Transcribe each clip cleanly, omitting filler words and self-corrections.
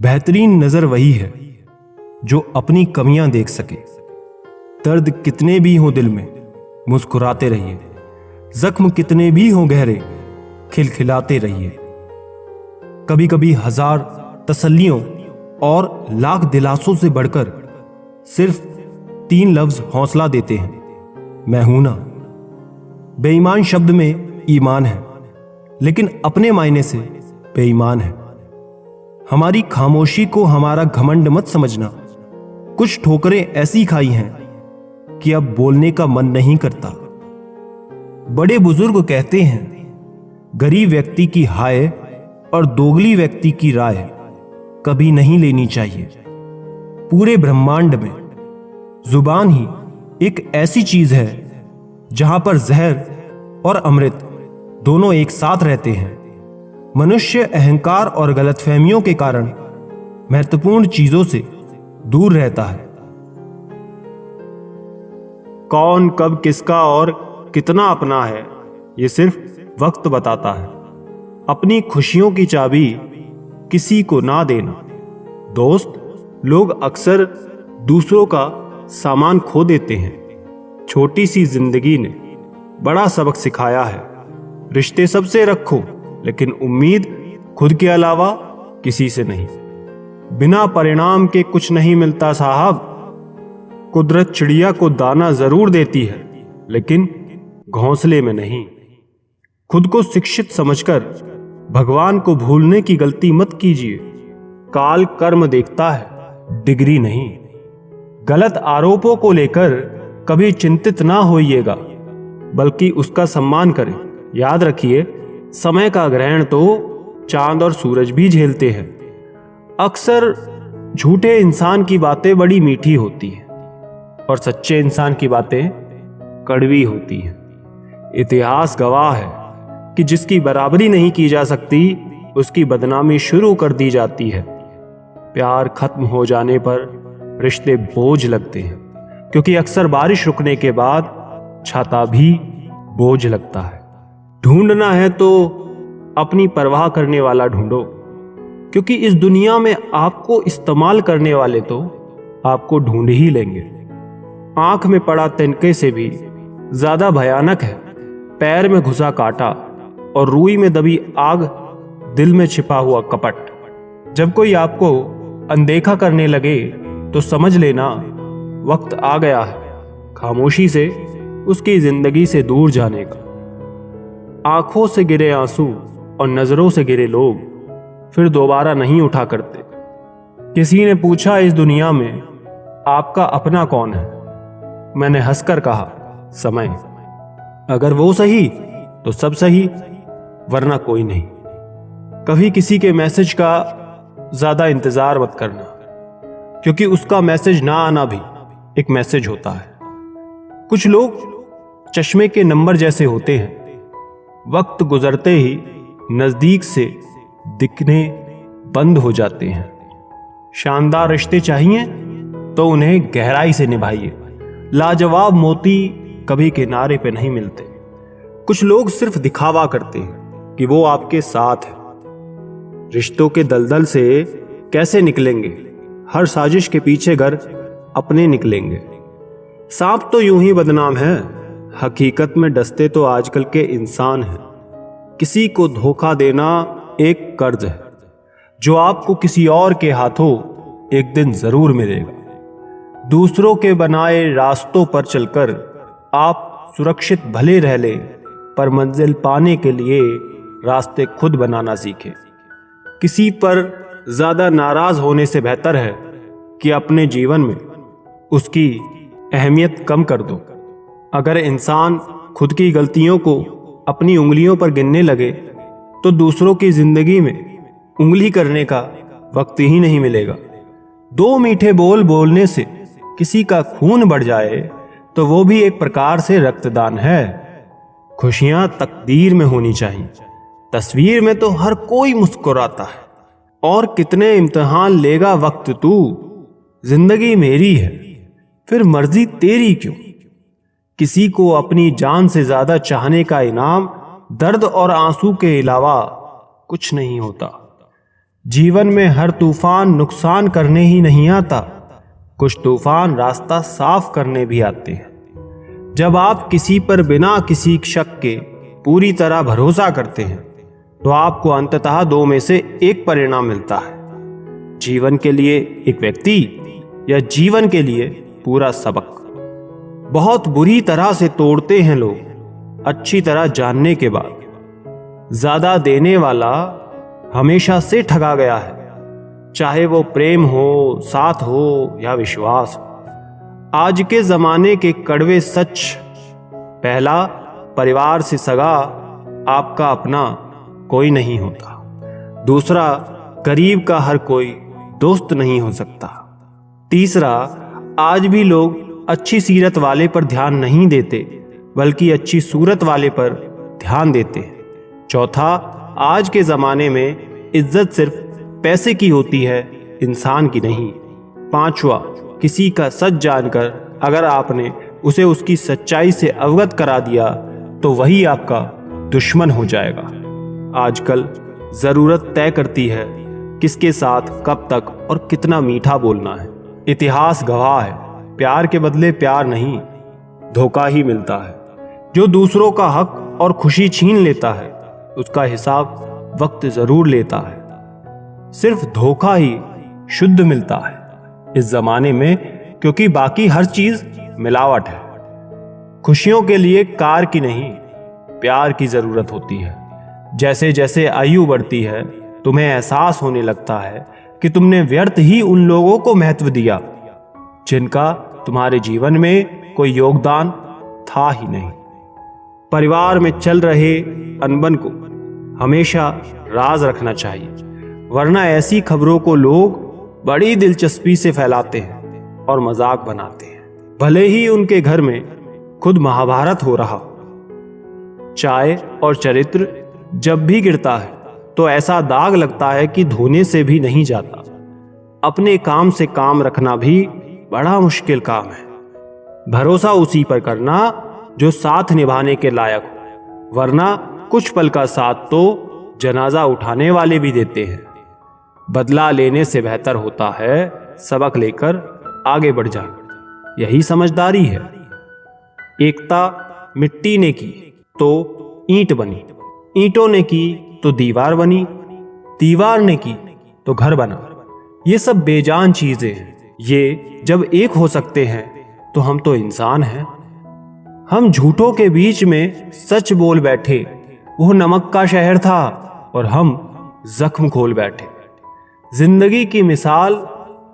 बेहतरीन नजर वही है जो अपनी कमियां देख सके। दर्द कितने भी हो दिल में, मुस्कुराते रहिए। जख्म कितने भी हो गहरे, खिलखिलाते रहिए। कभी कभी 1000 तसल्लियों और लाख दिलासों से बढ़कर सिर्फ 3 लफ्ज हौसला देते हैं, मैं हूं ना। बेईमान शब्द में ईमान है, लेकिन अपने मायने से बेईमान है। हमारी खामोशी को हमारा घमंड मत समझना। कुछ ठोकरें ऐसी खाई हैं कि अब बोलने का मन नहीं करता। बड़े बुजुर्ग कहते हैं, गरीब व्यक्ति की हाय और दोगली व्यक्ति की राय कभी नहीं लेनी चाहिए। पूरे ब्रह्मांड में जुबान ही एक ऐसी चीज है जहां पर जहर और अमृत दोनों एक साथ रहते हैं। मनुष्य अहंकार और गलतफहमियों के कारण महत्वपूर्ण चीजों से दूर रहता है। कौन कब किसका और कितना अपना है, यह सिर्फ वक्त बताता है। अपनी खुशियों की चाबी किसी को ना देना। दोस्त, लोग अक्सर दूसरों का सामान खो देते हैं। छोटी सी जिंदगी ने बड़ा सबक सिखाया है। रिश्ते सबसे रखो, लेकिन उम्मीद खुद के अलावा किसी से नहीं। बिना परिणाम के कुछ नहीं मिलता साहब। कुदरत चिड़िया को दाना जरूर देती है, लेकिन घोंसले में नहीं। खुद को शिक्षित समझकर भगवान को भूलने की गलती मत कीजिए। काल कर्म देखता है, डिग्री नहीं। गलत आरोपों को लेकर कभी चिंतित ना होइएगा, बल्कि उसका सम्मान करें। याद रखिए, समय का ग्रहण तो चांद और सूरज भी झेलते हैं। अक्सर झूठे इंसान की बातें बड़ी मीठी होती हैं और सच्चे इंसान की बातें कड़वी होती हैं। इतिहास गवाह है कि जिसकी बराबरी नहीं की जा सकती, उसकी बदनामी शुरू कर दी जाती है। प्यार खत्म हो जाने पर रिश्ते बोझ लगते हैं, क्योंकि अक्सर बारिश रुकने के बाद छाता भी बोझ लगता है। ढूंढना है तो अपनी परवाह करने वाला ढूंढो, क्योंकि इस दुनिया में आपको इस्तेमाल करने वाले तो आपको ढूंढ ही लेंगे। आंख में पड़ा तिनके से भी ज्यादा भयानक है पैर में घुसा कांटा और रूई में दबी आग, दिल में छिपा हुआ कपट। जब कोई आपको अनदेखा करने लगे तो समझ लेना वक्त आ गया है खामोशी से उसकी जिंदगी से दूर जाने का। आंखों से गिरे आंसू और नजरों से गिरे लोग फिर दोबारा नहीं उठा करते। किसी ने पूछा, इस दुनिया में आपका अपना कौन है? मैंने हंसकर कहा, समय। अगर वो सही तो सब सही, वरना कोई नहीं। कभी किसी के मैसेज का ज्यादा इंतजार मत करना, क्योंकि उसका मैसेज ना आना भी एक मैसेज होता है। कुछ लोग चश्मे के नंबर जैसे होते हैं, वक्त गुजरते ही नजदीक से दिखने बंद हो जाते हैं। शानदार रिश्ते चाहिए तो उन्हें गहराई से निभाइए। लाजवाब मोती कभी किनारे पे नहीं मिलते। कुछ लोग सिर्फ दिखावा करते हैं कि वो आपके साथ है। रिश्तों के दलदल से कैसे निकलेंगे? हर साजिश के पीछे घर अपने निकलेंगे। सांप तो यूं ही बदनाम है, हकीकत में डसते तो आजकल के इंसान हैं। किसी को धोखा देना एक कर्ज है जो आपको किसी और के हाथों एक दिन जरूर मिलेगा। दूसरों के बनाए रास्तों पर चलकर आप सुरक्षित भले रह लें, पर मंजिल पाने के लिए रास्ते खुद बनाना सीखें। किसी पर ज्यादा नाराज होने से बेहतर है कि अपने जीवन में उसकी अहमियत कम कर दो। अगर इंसान खुद की गलतियों को अपनी उंगलियों पर गिनने लगे तो दूसरों की जिंदगी में उंगली करने का वक्त ही नहीं मिलेगा। 2 मीठे बोल बोलने से किसी का खून बढ़ जाए तो वो भी एक प्रकार से रक्तदान है। खुशियां तकदीर में होनी चाहिए, तस्वीर में तो हर कोई मुस्कुराता है। और कितने इम्तिहान लेगा वक्त तू, जिंदगी मेरी है फिर मर्जी तेरी क्यों। किसी को अपनी जान से ज्यादा चाहने का इनाम दर्द और आंसू के अलावा कुछ नहीं होता। जीवन में हर तूफान नुकसान करने ही नहीं आता, कुछ तूफान रास्ता साफ करने भी आते हैं। जब आप किसी पर बिना किसी शक के पूरी तरह भरोसा करते हैं तो आपको अंततः दो में से एक परिणाम मिलता है, जीवन के लिए एक व्यक्ति या जीवन के लिए पूरा सबक। बहुत बुरी तरह से तोड़ते हैं लोग अच्छी तरह जानने के बाद। ज्यादा देने वाला हमेशा से ठगा गया है, चाहे वो प्रेम हो, साथ हो या विश्वास हो। आज के जमाने के कड़वे सच, पहला, परिवार से सगा आपका अपना कोई नहीं होता। दूसरा, करीब का हर कोई दोस्त नहीं हो सकता। तीसरा, आज भी लोग अच्छी सीरत वाले पर ध्यान नहीं देते बल्कि अच्छी सूरत वाले पर ध्यान देते हैं। चौथा, आज के ज़माने में इज्जत सिर्फ पैसे की होती है, इंसान की नहीं। पांचवा, किसी का सच जानकर अगर आपने उसे उसकी सच्चाई से अवगत करा दिया तो वही आपका दुश्मन हो जाएगा। आजकल ज़रूरत तय करती है किसके साथ कब तक और कितना मीठा बोलना है। इतिहास गवाह है, प्यार के बदले प्यार नहीं, धोखा ही मिलता है। जो दूसरों का हक और खुशी छीन लेता है उसका हिसाब वक्त जरूर लेता है। सिर्फ धोखा ही शुद्ध मिलता है इस जमाने में, क्योंकि बाकी हर चीज मिलावट है। खुशियों के लिए कार की नहीं, प्यार की जरूरत होती है। जैसे जैसे आयु बढ़ती है तुम्हें एहसास होने लगता है कि तुमने व्यर्थ ही उन लोगों को महत्व दिया जिनका तुम्हारे जीवन में कोई योगदान था ही नहीं। परिवार में चल रहे अनबन को हमेशा राज रखना चाहिए, वरना ऐसी खबरों को लोग बड़ी दिलचस्पी से फैलाते हैं और मजाक बनाते हैं, भले ही उनके घर में खुद महाभारत हो रहा हो। चाय और चरित्र जब भी गिरता है तो ऐसा दाग लगता है कि धोने से भी नहीं जाता। अपने काम से काम रखना भी बड़ा मुश्किल काम है। भरोसा उसी पर करना जो साथ निभाने के लायक हो, वरना कुछ पल का साथ तो जनाजा उठाने वाले भी देते हैं। बदला लेने से बेहतर होता है सबक लेकर आगे बढ़ जाना, यही समझदारी है। एकता मिट्टी ने की तो ईंट बनी, ईंटों ने की तो दीवार बनी, दीवार ने की तो घर बना। ये सब बेजान चीजें हैं। ये जब एक हो सकते हैं तो हम तो इंसान हैं। हम झूठों के बीच में सच बोल बैठे, वो नमक का शहर था और हम जख्म खोल बैठे। जिंदगी की मिसाल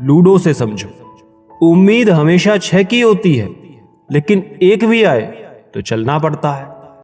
लूडो से समझो। उम्मीद हमेशा 6 की होती है, लेकिन एक भी आए तो चलना पड़ता है।